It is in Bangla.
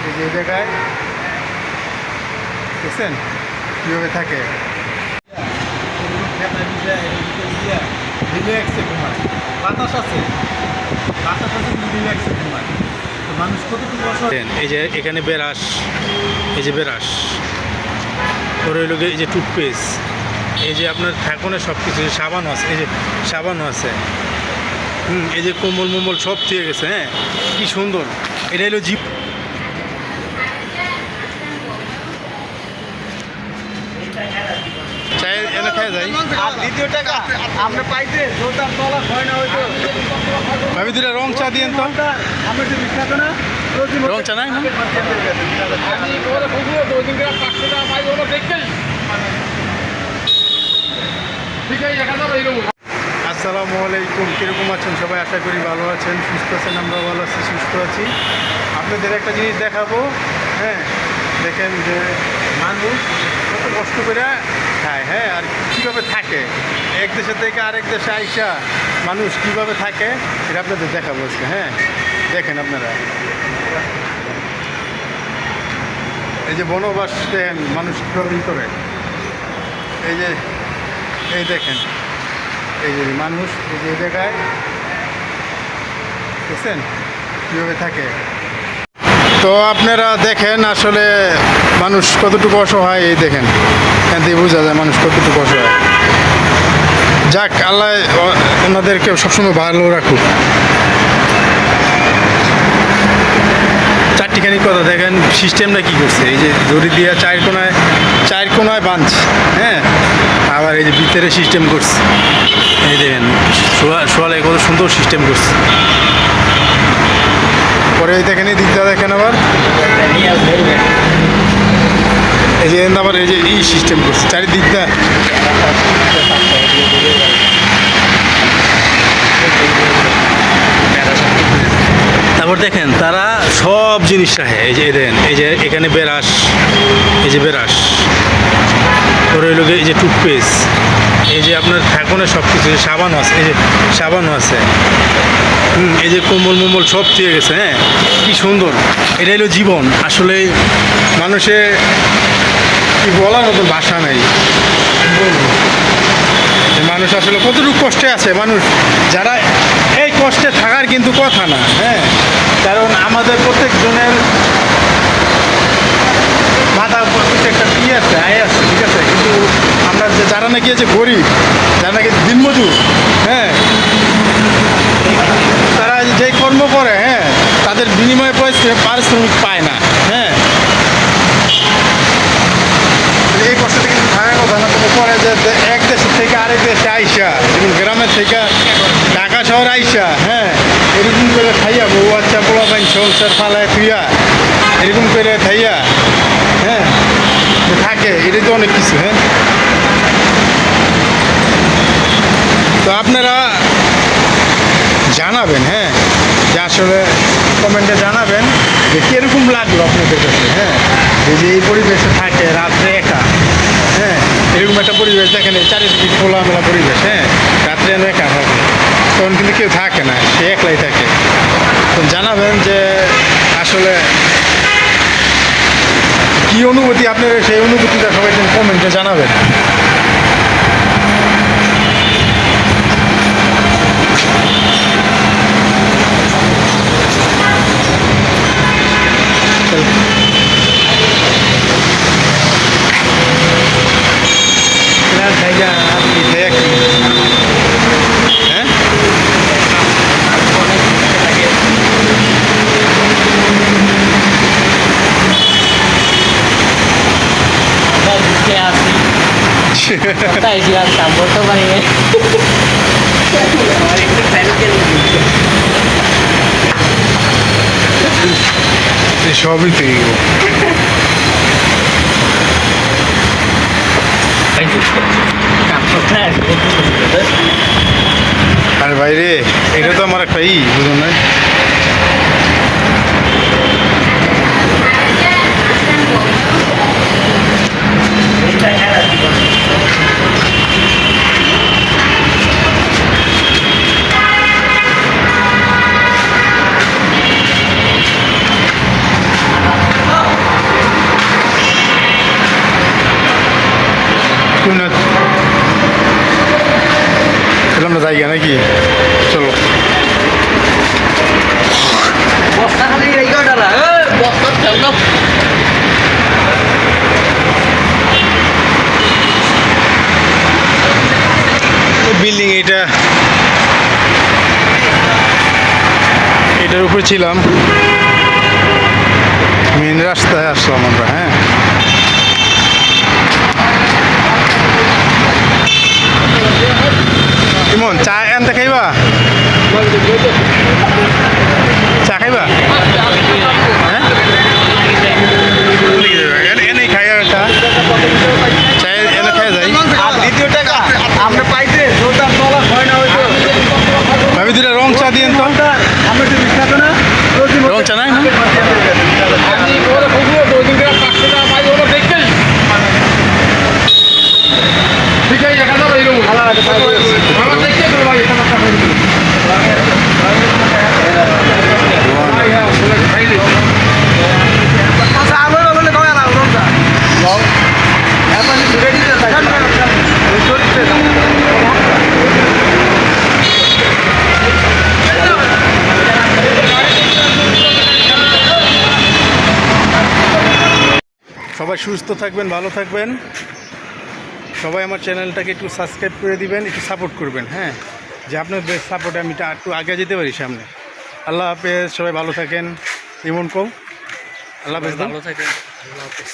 এই যে জায়গায় দেখছেন কীভাবে থাকে রিল্যাক্সে ঘুমায়, বাতাস আছে রিল্যাক্সে ঘুমায়। তো মানুষ কতটুকু এই যে এখানে বেরাস, এই যে বেরাস ওর ওই লোকে এই যে টুথপেস্ট, এই যে আপনার ঠাকুরের সব কিছু, সাবানও আছে, এই যে সাবানও আছে, এই যে কম্বল মম্বল সব থেকে গেছে। হ্যাঁ, কি সুন্দর। এটা হলো জিপ। চাই এনে খাওয়া যায়। দ্বিতীয় টাকা আপনি পাইতে ভাবি দুটা রং চা দিয়েন তো। রং চা নাই আসসালামু আলাইকুম। কীরকম আছেন সবাই? আশা করি ভালো আছেন, সুস্থ আছেন। আমরা ভালো আছি, সুস্থ আছি। আপনাদের একটা জিনিস দেখাবো। হ্যাঁ, দেখেন যে মানুষ কত কষ্ট করে খায়, হ্যাঁ, আর কীভাবে থাকে। এক দেশের থেকে আরেক দেশে আইসা মানুষ কীভাবে থাকে এটা আপনাদের দেখাবো আজকে। হ্যাঁ, দেখেন আপনারা এই যে বনবাস দেখেন মানুষ কীভাবে করে। এই যে এই দেখেন, এই যে মানুষ এই যে জায়গায় দেখছেন কীভাবে থাকে। তো আপনারা দেখেন আসলে মানুষ কতটুকু অসহায়। এই দেখেন, এখান থেকে বোঝা যায় মানুষ কতটুকু অসহায়। যাক, আল্লাহ ওনাদেরকে সবসময় ভালো রাখুক। চারটিখানি কথা দেখেন সিস্টেমটা কী করছে। এই যে দড়ি দিয়া চার কোনায় বাঁধ, হ্যাঁ, আবার এই যে ভিতরে সিস্টেম করছে। এই দেখেন শোয়ালে কত সুন্দর সিস্টেম করছে। পরে এই দেখেন এই দিকটা দেখেন আবার এই যে আবার এই যে এই সিস্টেম করছে চারিদিকটা। তারপর দেখেন তারা সব জিনিস রাখে। এই যে দেখেন, এই যে এখানে বেরাস, এই যে বেরাস ওর ওই লোকে এই যে টুথপেস্ট, এই যে আপনার ঠাকুরের সব কিছু, সাবানও আছে, এই যে সাবানও আছে, এই যে কম্বল মম্বল সব থেকে গেছে। হ্যাঁ, কি সুন্দর। এটা হলো জীবন। আসলে মানুষের কি বলার মতো ভাষা নেই। মানুষ আসলে কতটুকু কষ্টে আছে। মানুষ যারা এই কষ্টে থাকার কিন্তু কথা না। হ্যাঁ, কারণ আমাদের প্রত্যেকজনের মাথা প্রত্যেকটা কি আছে, আয় আছে, ঠিক আছে, কিন্তু আমরা যারা নাকি আছে গরিব, যারা নাকি দিনমজুর, হ্যাঁ, তারা যেই কর্ম করে, হ্যাঁ, তাদের বিনিময়ে পারিশ্রমিক পায় না। হ্যাঁ, এই কষ্টটা কিন্তু থাকার কথা না। তুমি পরে যে এক দেশের থেকে আরেক দেশে আইসা, যেমন গ্রামের থেকে ঢাকা শহর আইসা, হ্যাঁ, এরকম করে খাইয়া বউ বাচ্চা পোলা পাইন সংসার ফালায় খুইয়া এরকম করে খাইয়া, হ্যাঁ, থাকে। এটা তো অনেক কিছু। হ্যাঁ, তো আপনারা জানাবেন, হ্যাঁ, যে আসলে কমেন্টে জানাবেন যে কীরকম লাগলো আপনাদের কাছে। হ্যাঁ, এই পরিবেশে থাকে রাত্রে একা, হ্যাঁ, এরকম একটা পরিবেশ দেখেন, চারিদিকে খোলামেলা পরিবেশ। হ্যাঁ, রাত্রে একা থাকে, তখন কিন্তু কেউ থাকে না, সে একলাই থাকে। তো জানাবেন যে আসলে কী অনুভূতি আপনারা, সেই অনুভূতিটা সবাই কমেন্টে জানাবেন। তাই দিলাম বলতে পারি সবই তো আরে বাইরে, এটা তো আমার একটা বুঝুন না। না এলাম না জায়গা নাকি চলো বস্তা খালি এই কয়টা বস্তা তেল দাও বিল্ডিং এটার উপরে ছিলাম মেন রাস্তায় আসলাম আমরা হ্যাঁ ইমন চা আনতে খাইবা চা খাইবা হ্যাঁ এনে খাই আর চা চা এনে খাই যায় দ্বিতীয় টাকা আপনি পাইতে জোরদার তলা হয় না হয়তো ভাবি দুটা রং চা দিয়েন তো আমরা তো বিখ্যাত না রং চা নাই আমি ওরা খুবই ওই দিন 500 টাকা পাই ওরা দেখতে ঠিক আছে এখানে তো এরকম ভালো লাগে আমরা দেখতে তো ভাই এখানে টাকা আচ্ছা আমরা বলে কয় না রংটা রং এখন ঘুরে দিতে চাই সবাই সুস্থ থাকবেন ভালো থাকবেন সবাই আমার চ্যানেলটাকে একটু সাবস্ক্রাইব করে দিবেন একটু সাপোর্ট করবেন হ্যাঁ যে আপনার বেস্ট সাপোর্টে আমি একটু আগে যেতে পারি সামনে আল্লাহ হাফেজ সবাই ভালো থাকেন ইমন কও আল্লাহ হাফেজ ভালো থাকেন আল্লাহ হাফেজ